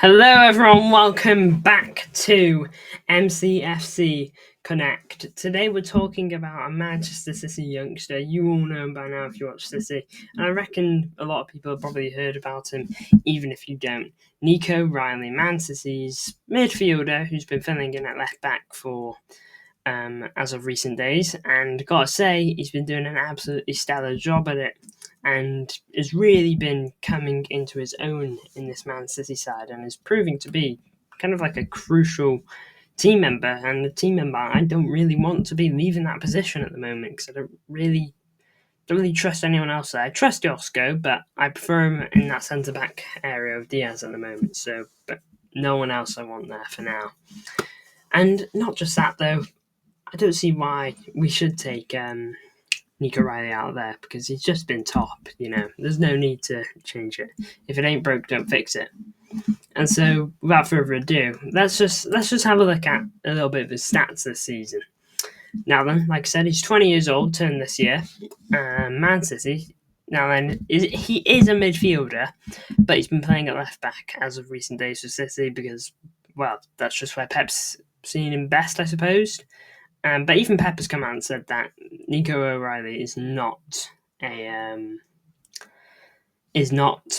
Hello, everyone. Welcome back to MCFC Connect. Today, we're talking about a Manchester City youngster. You all know him by now if you watch City, and I reckon a lot of people have probably heard about him, even if you don't. Nico O'Reilly, Man City's midfielder, who's been filling in at left back for as of recent days, and gotta say, he's been doing an absolutely stellar job at it, and has really been coming into his own in this Man City side, and is proving to be kind of like a crucial team member, and a team member I don't really want to be leaving that position at the moment, because I don't really trust anyone else there. I trust Josko, but I prefer him in that centre-back area of Diaz at the moment, but no one else I want there for now. And not just that, though, I don't see why we should take Nico O'Reilly out there, because he's just been top. There's no need to change it. If it ain't broke, don't fix it. And so, without further ado, let's just have a look at a little bit of his stats this season. Now then, like I said, he's 20 years old, turned this year. Man City. Now then, he is a midfielder, but he's been playing at left back as of recent days for City because, well, that's just where Pep's seen him best, I suppose. But even Pep has come out and said that Nico O'Reilly is not a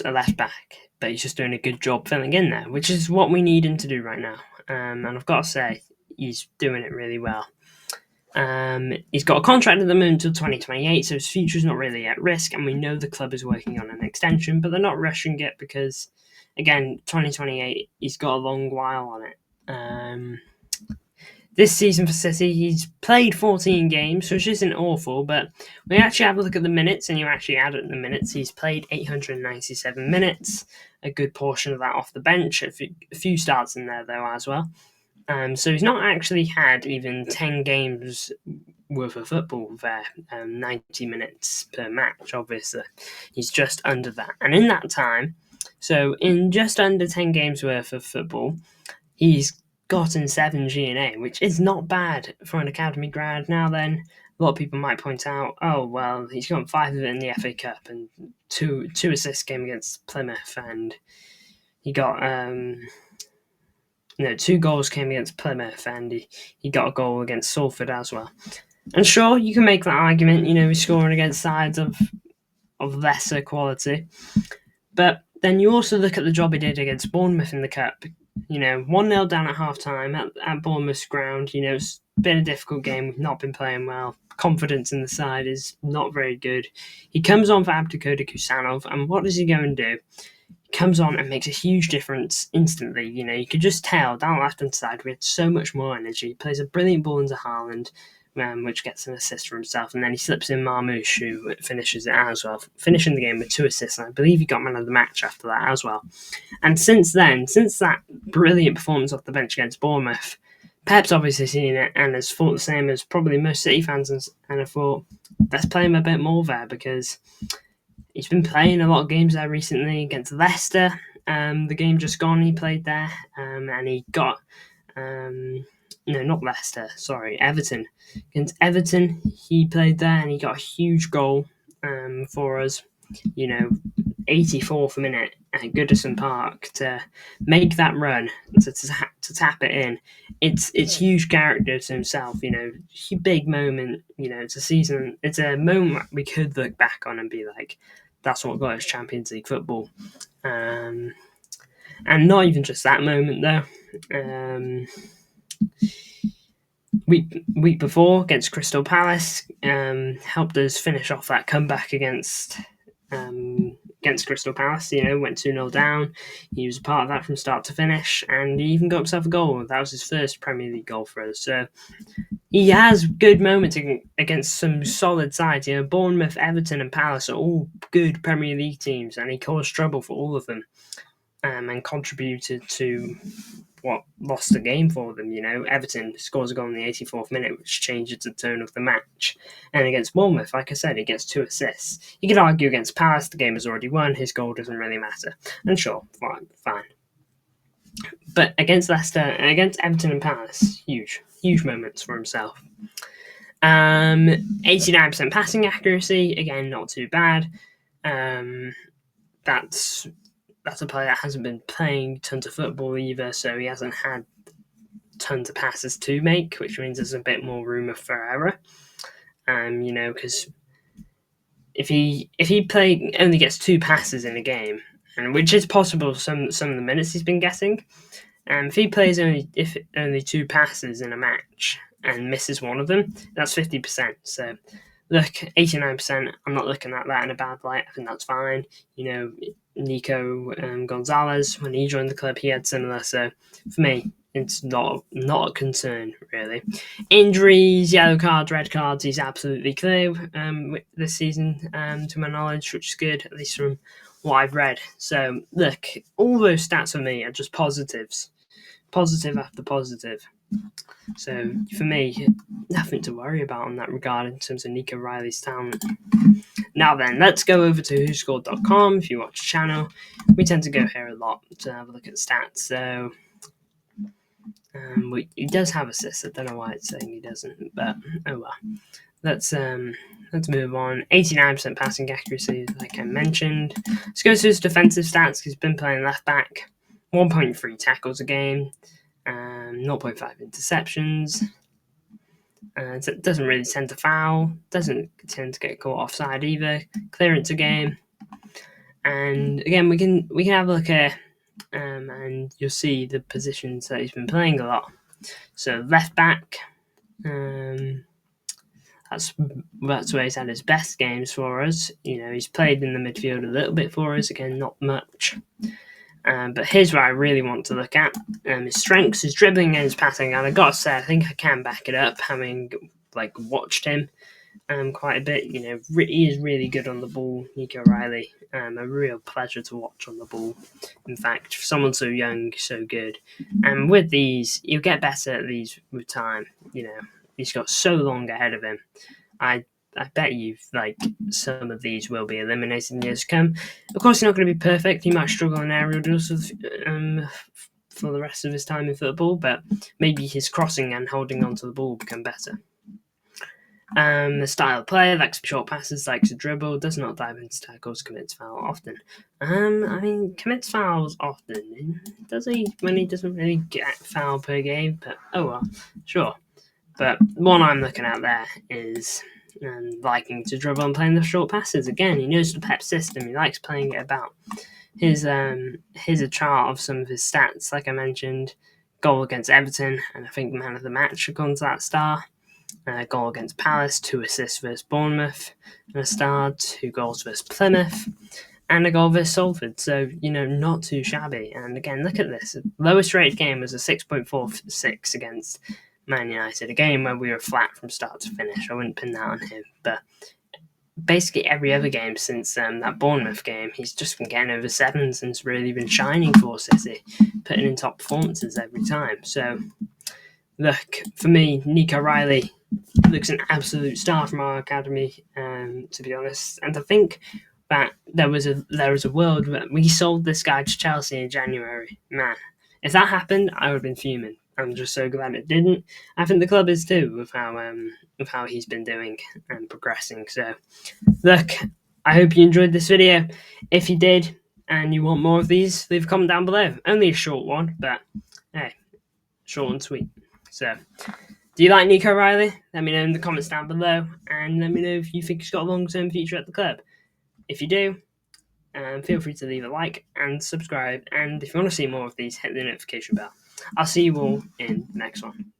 left back, but he's just doing a good job filling in there, which is what we need him to do right now. And I've got to say, he's doing it really well. He's got a contract at the moment until 2028, so his future's not really at risk, and we know the club is working on an extension, but they're not rushing it because, again, 2028, he's got a long while on it. This season for City, he's played 14 games, which isn't awful, but when you actually have a look at the minutes and you actually add up the minutes, he's played 897 minutes, a good portion of that off the bench, a few starts in there, though, as well. So he's not actually had even 10 games worth of football there, 90 minutes per match, obviously. He's just under that. And in that time, so in just under 10 games worth of football, he's gotten 7 G&A, which is not bad for an academy grad. Now then, a lot of people might point out, oh, well, he's got 5 of it in the FA Cup and two assists came against Plymouth, and he got 2 goals came against Plymouth, and he got a goal against Salford as well. And sure, you can make that argument, he's scoring against sides of lesser quality, but then you also look at the job he did against Bournemouth in the Cup. 1-0 down at half-time at Bournemouth's ground. It's been a difficult game. We've not been playing well. Confidence in the side is not very good. He comes on for Abdulkadir Kusanov, and what does he go and do? He comes on and makes a huge difference instantly. You could just tell down the left-hand side we had so much more energy. He plays a brilliant ball into Haaland, which gets an assist for himself, and then he slips in Marmoush, who finishes it as well, finishing the game with 2 assists, and I believe he got man of the match after that as well. And since that brilliant performance off the bench against Bournemouth, Pep's obviously seen it and has thought the same as probably most City fans, and I thought, let's play him a bit more there, because he's been playing a lot of games there recently against Leicester. The game just gone, he played there, and he got... No, not Leicester, sorry, Everton. Against Everton, he played there and he got a huge goal for us, 84th minute at Goodison Park to make that run, to tap it in. It's huge character to himself, big moment, it's a season, it's a moment we could look back on and be like, that's what got us Champions League football. And not even just that moment, though. Week before against Crystal Palace, helped us finish off that comeback against Crystal Palace. Went 2-0 down. He was a part of that from start to finish, and he even got himself a goal. That was his first Premier League goal for us. So he has good moments against some solid sides. Bournemouth, Everton, and Palace are all good Premier League teams, and he caused trouble for all of them, and contributed to what lost the game for them. Everton scores a goal in the 84th minute, which changes the tone of the match. And against Bournemouth, like I said, he gets 2 assists. You could argue against Palace, the game is already won, his goal doesn't really matter. And sure, fine. But against Leicester, against Everton and Palace, huge moments for himself. 89% passing accuracy, again, not too bad. That's that's a player that hasn't been playing tons of football either, so he hasn't had tons of passes to make, which means there's a bit more room for error. Because if he only gets 2 passes in a game, and which is possible some of the minutes he's been getting, if he plays only 2 passes in a match and misses one of them, that's 50%. So look, 89%. I'm not looking at that in a bad light. I think that's fine. Nico Gonzalez, when he joined the club, he had similar. So for me, it's not a concern really. Injuries, yellow cards, red cards, he's absolutely clear this season, to my knowledge, which is good, at least from what I've read. So look, all those stats for me are just positives, positive after positive. So for me, nothing to worry about in that regard in terms of Nico O'Reilly's talent. Now then, let's go over to whoscored.com. If you watch the channel, we tend to go here a lot to have a look at the stats. So he does have assists. I don't know why it's saying he doesn't, but oh well. Let's move on. 89% passing accuracy, like I mentioned. Let's go to his defensive stats. He's been playing left back. 1.3 tackles a game. 0.5 interceptions. Doesn't really tend to foul. Doesn't tend to get caught offside either. Clearance a game. And again, we can have a look at, and you'll see the positions that he's been playing a lot. So left back. That's where he's had his best games for us. He's played in the midfield a little bit for us. Again, not much. But here's what I really want to look at. His strengths, his dribbling and his passing. And I gotta say, I think I can back it up, having watched him quite a bit. He is really good on the ball, Nico O'Reilly. A real pleasure to watch on the ball. In fact, for someone so young, so good. And with these, you'll get better at these with time. He's got so long ahead of him. I bet you some of these will be eliminated in years to come. Of course, he's not going to be perfect. He might struggle in aerial duels for the rest of his time in football, but maybe his crossing and holding onto the ball will become better. The style of play, likes short passes, likes to dribble, does not dive into tackles, commits foul often. Commits fouls often. Does he? When he doesn't really get foul per game, but oh well, sure. But one I'm looking at there is liking to dribble and playing the short passes. Again, he knows the Pep system. He likes playing it about. Here's a chart of some of his stats. Like I mentioned, goal against Everton, and I think man of the match according to that star. Goal against Palace, 2 assists versus Bournemouth, and a star, 2 goals versus Plymouth, and a goal versus Salford. So, not too shabby. And again, look at this. Lowest rated game was a 6.46 against Man United, a game where we were flat from start to finish. I wouldn't pin that on him, but basically every other game since that Bournemouth game, he's just been getting over 7s and it's really been shining for City, putting in top performances every time. So, look, for me, Nico O'Reilly looks an absolute star from our academy, to be honest. And I think that there was a world where we sold this guy to Chelsea in January. Man, if that happened, I would have been fuming. I'm just so glad it didn't. I think the club is too, with how he's been doing and progressing. So, look, I hope you enjoyed this video. If you did and you want more of these, leave a comment down below. Only a short one, but hey, short and sweet. So, do you like Nico O'Reilly? Let me know in the comments down below, and let me know if you think he's got a long-term future at the club. If you do, feel free to leave a like and subscribe. And if you want to see more of these, hit the notification bell. I'll see you all in the next one.